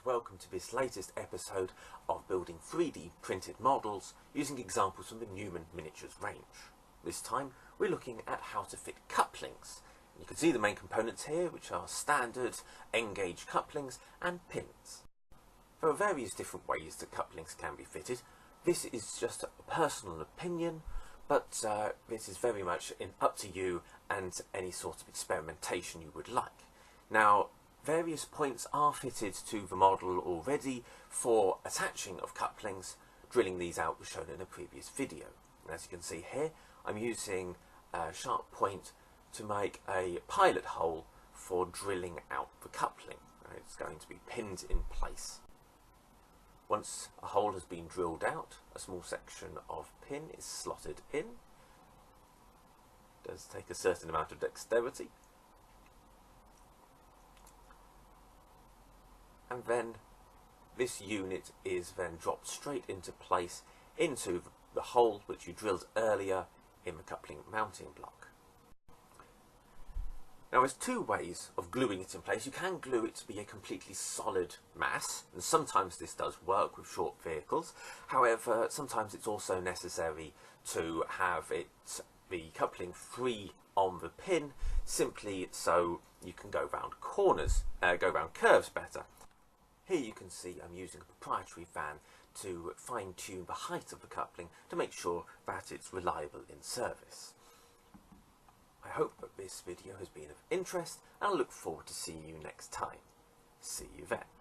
welcome to this latest episode of building 3D printed models using examples from the Newman miniatures range. This time we're looking at how to fit couplings. You can see the main components here, which are standard N-gauge couplings and pins. There are various different ways that couplings can be fitted. This is just a personal opinion, but this is very much up to you and any sort of experimentation you would like. Now, various points are fitted to the model already for attaching of couplings. Drilling these out was shown in a previous video. And as you can see here, I'm using a sharp point to make a pilot hole for drilling out the coupling. It's going to be pinned in place. Once a hole has been drilled out, a small section of pin is slotted in. It does take a certain amount of dexterity. And then this unit is then dropped straight into place into the hole which you drilled earlier in the coupling mounting block. Now there's two ways of gluing it in place. You can glue it to be a completely solid mass, and sometimes this does work with short vehicles. However, sometimes it's also necessary to have the coupling free on the pin, simply so you can go round corners, go round curves better. Here you can see I'm using a proprietary fan to fine-tune the height of the coupling to make sure that it's reliable in service. I hope that this video has been of interest, and I look forward to seeing you next time. See you then.